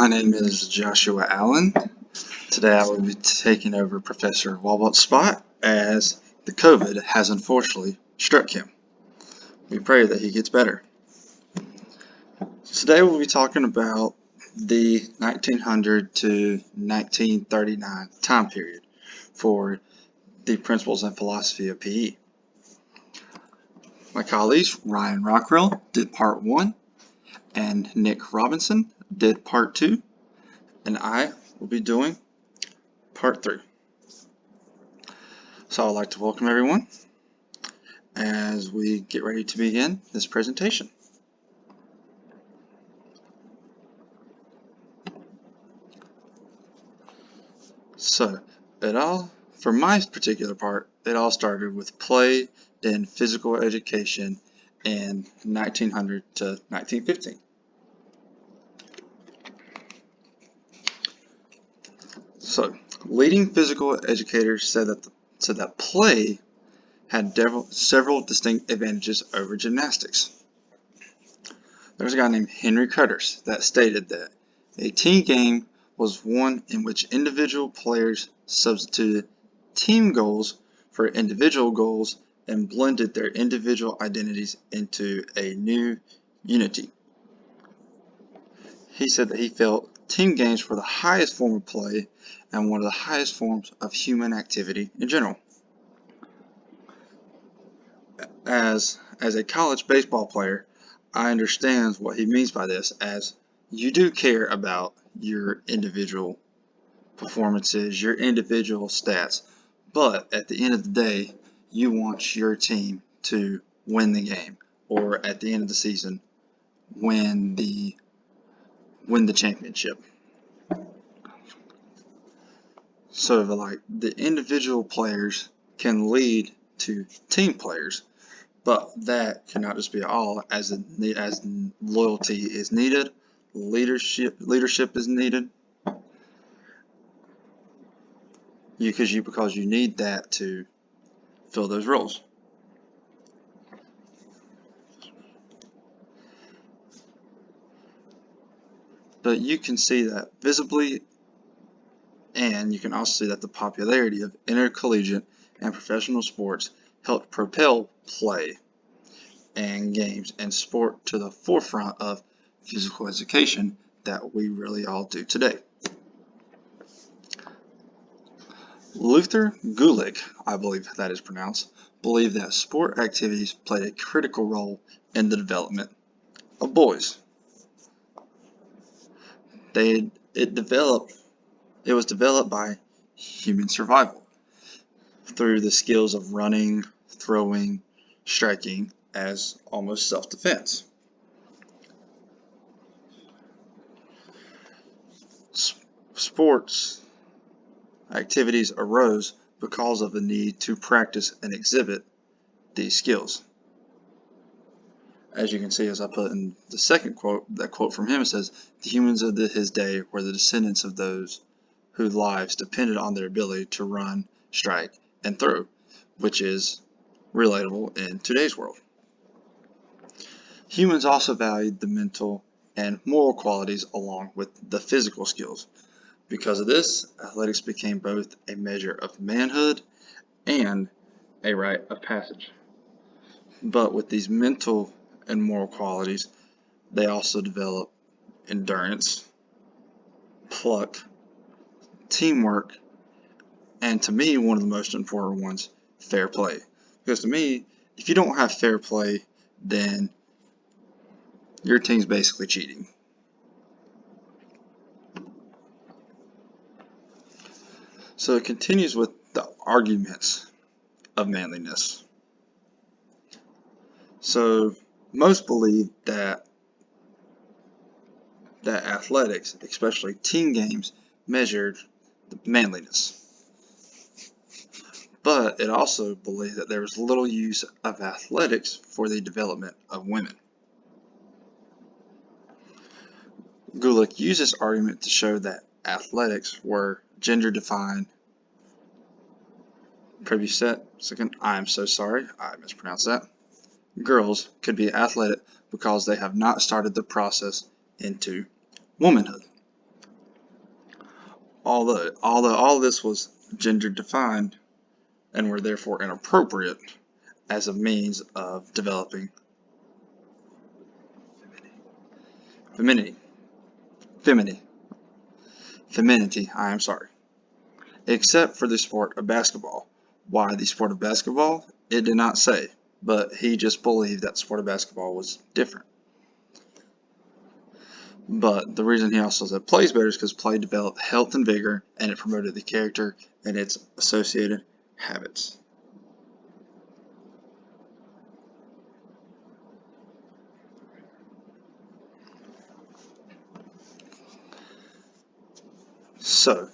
My name is Joshua Allen. Today I will be taking over Professor Walbot's spot as the COVID has unfortunately struck him. We pray that he gets better. Today we'll be talking about the 1900 to 1939 time period for the principles and philosophy of PE. My colleagues Ryan Rockrell did part 1 and Nick Robinson did part 2, and I will be doing part 3. So I'd like to welcome everyone as we get ready to begin this presentation. So for my particular part, it all started with play, then physical education in 1900 to 1915. So, leading physical educators said that play had several distinct advantages over gymnastics. There's a guy named Henry Cutters that stated that a team game was one in which individual players substituted team goals for individual goals and blended their individual identities into a new unity. He said that he felt team games were the highest form of play and one of the highest forms of human activity in general. As a college baseball player, I understand what he means by this, as you do care about your individual performances, your individual stats, but at the end of the day, you want your team to win the game, or at the end of the season, win the championship. So like the individual players can lead to team players, but that cannot just be all, as loyalty is needed, leadership is needed, because you need that to fill those roles. But you can see that visibly, and you can also see that the popularity of intercollegiate and professional sports helped propel play and games and sport to the forefront of physical education that we really all do today. Luther Gulick, I believe that is pronounced, believed that sport activities played a critical role in the development of boys. It was developed by human survival through the skills of running, throwing, striking as almost self-defense. Sports activities arose because of the need to practice and exhibit these skills. As you can see, as I put in the second quote, that quote from him says, "The humans of his day were the descendants of those whose lives depended on their ability to run, strike, and throw," which is relatable in today's world. Humans also valued the mental and moral qualities along with the physical skills. Because of this, athletics became both a measure of manhood and a rite of passage. But with these mental and moral qualities, they also develop endurance, pluck, teamwork, and to me, one of the most important ones, fair play. Because to me, if you don't have fair play, then your team's basically cheating. So it continues with the arguments of manliness. So most believe that athletics, especially team games, measured manliness. But it also believed that there was little use of athletics for the development of women. Gulick used this argument to show that athletics were gender-defined. Previous second, I am so sorry, I mispronounced that. Girls could be athletic because they have not started the process into womanhood. Although all this was gender defined and were therefore inappropriate as a means of developing femininity, I am sorry, except for the sport of basketball. Why the sport of basketball? It did not say, but he just believed that the sport of basketball was different. But the reason he also said plays better is because play developed health and vigor, and it promoted the character and its associated habits. So,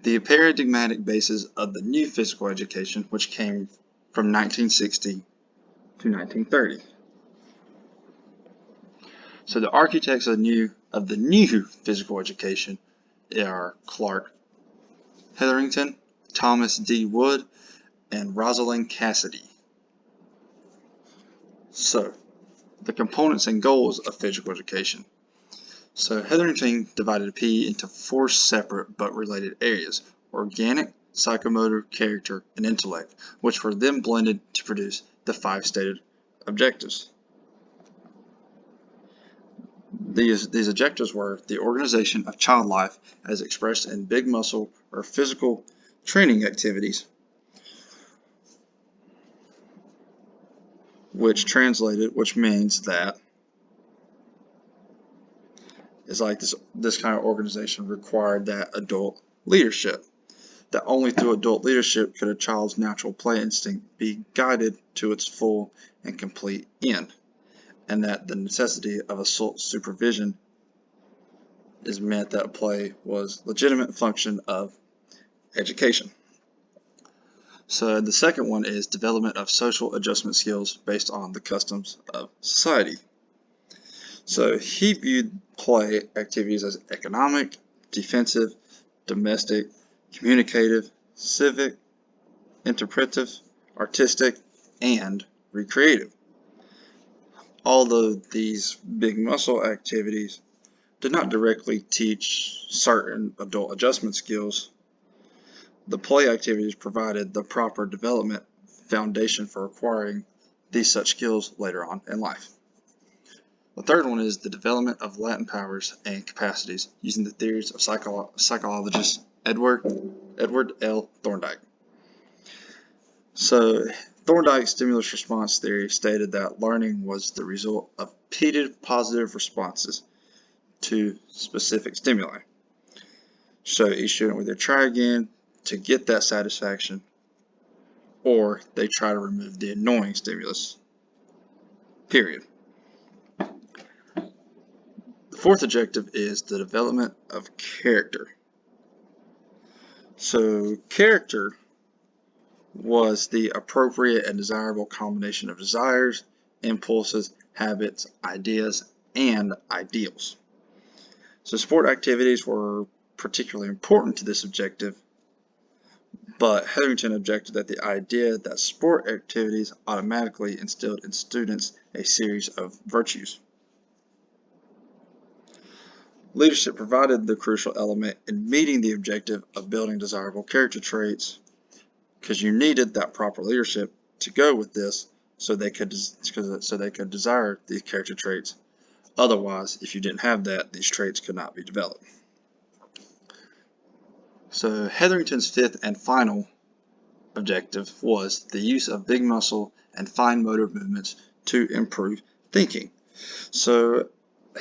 the paradigmatic basis of the new physical education, which came from 1960 to 1930. So the architects of the new physical education are Clark Hetherington, Thomas D. Wood, and Rosalind Cassidy. So, the components and goals of physical education. So Hetherington divided PE into 4 separate but related areas: organic, psychomotor, character, and intellect, which were then blended to produce the 5 stated objectives. These objectives were the organization of child life as expressed in big muscle or physical training activities, which means that it's like this kind of organization required that adult leadership. That only through adult leadership could a child's natural play instinct be guided to its full and complete end, and that the necessity of adult supervision is meant that play was legitimate function of education. So the second one is development of social adjustment skills based on the customs of society. So he viewed play activities as economic, defensive, domestic, communicative, civic, interpretive, artistic, and recreative. Although these big muscle activities did not directly teach certain adult adjustment skills, the play activities provided the proper development foundation for acquiring these such skills later on in life. The third one is the development of latent powers and capacities using the theories of psychologist Edward L. Thorndike. So Thorndike's stimulus response theory stated that learning was the result of repeated positive responses to specific stimuli. So each student would either try again to get that satisfaction, or they try to remove the annoying stimulus, period. The fourth objective is the development of character. So character was the appropriate and desirable combination of desires, impulses, habits, ideas, and ideals. So sport activities were particularly important to this objective, but Hetherington objected that the idea that sport activities automatically instilled in students a series of virtues. Leadership provided the crucial element in meeting the objective of building desirable character traits, because you needed that proper leadership to go with this so they could desire these character traits. Otherwise, if you didn't have that, these traits could not be developed. So Hetherington's fifth and final objective was the use of big muscle and fine motor movements to improve thinking. So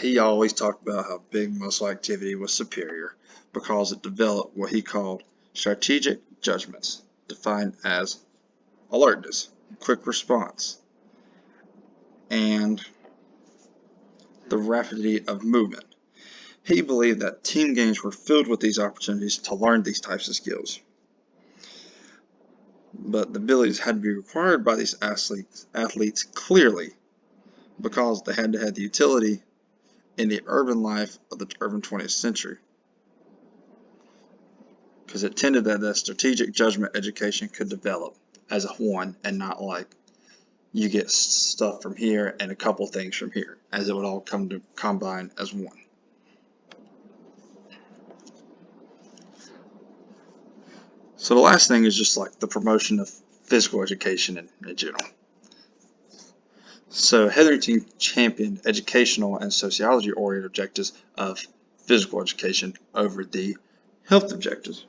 he always talked about how big muscle activity was superior because it developed what he called strategic judgments, defined as alertness, quick response, and the rapidity of movement. He believed that team games were filled with these opportunities to learn these types of skills. But the abilities had to be required by these athletes clearly, because they had to have the utility in the urban life of the urban 20th century. Because it tended that strategic judgment education could develop as a one, and not like you get stuff from here and a couple things from here, as it would all come to combine as one. So the last thing is just like the promotion of physical education in general. So Hetherington championed educational and sociology-oriented objectives of physical education over the health objectives.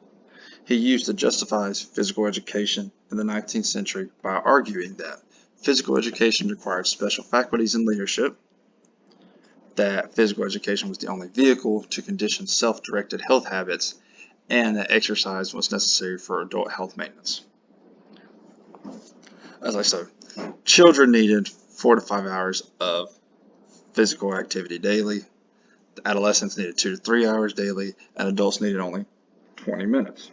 He used to justify physical education in the 19th century by arguing that physical education required special faculties and leadership, that physical education was the only vehicle to condition self-directed health habits, and that exercise was necessary for adult health maintenance. As I said, children needed 4 to 5 hours of physical activity daily. Adolescents needed 2 to 3 hours daily, and adults needed only 20 minutes.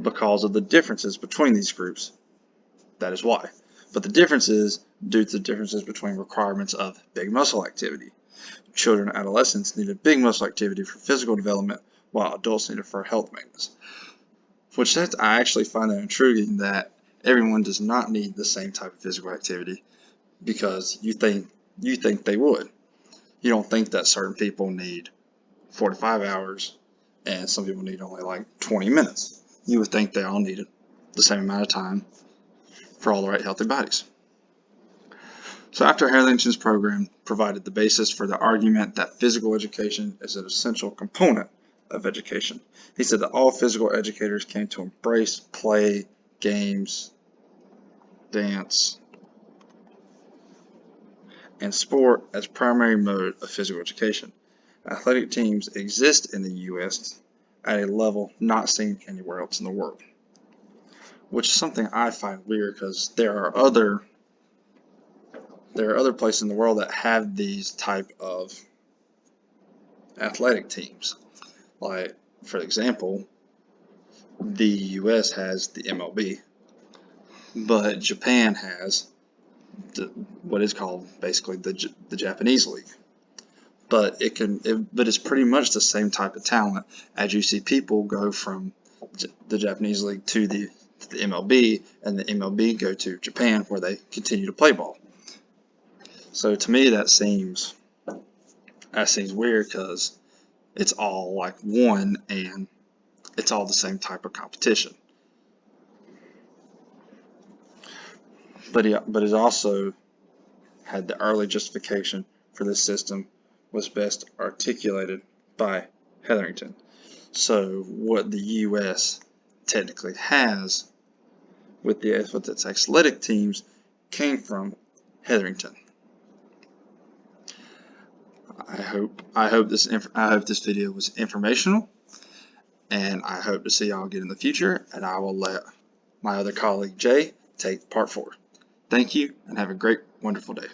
Because of the differences between these groups, that is why. But the difference is due to the differences between requirements of big muscle activity. Children and adolescents needed big muscle activity for physical development, while adults needed for health maintenance. I actually find that intriguing that everyone does not need the same type of physical activity, because you think they would. You don't think that certain people need 4 to 5 hours and some people need only like 20 minutes. You would think they all needed the same amount of time for all the right healthy bodies. So after Hetherington's program provided the basis for the argument that physical education is an essential component of education, he said that all physical educators came to embrace play, games, dance, and sport as primary mode of physical education. Athletic teams exist in the U.S. at a level not seen anywhere else in the world, which is something I find weird because there are other places in the world that have these type of athletic teams. Like, for example, the U.S. has the MLB, but Japan has what is called basically the Japanese League. But it's pretty much the same type of talent as you see people go from the Japanese League to the MLB, and the MLB go to Japan where they continue to play ball. So to me that seems weird because it's all like one and it's all the same type of competition. But it also had the early justification for this system was best articulated by Hetherington. So what the U.S. technically has with its athletic teams came from Hetherington. I hope this video was informational, and I hope to see y'all again in the future, and I will let my other colleague Jay take part 4. Thank you, and have a great, wonderful day.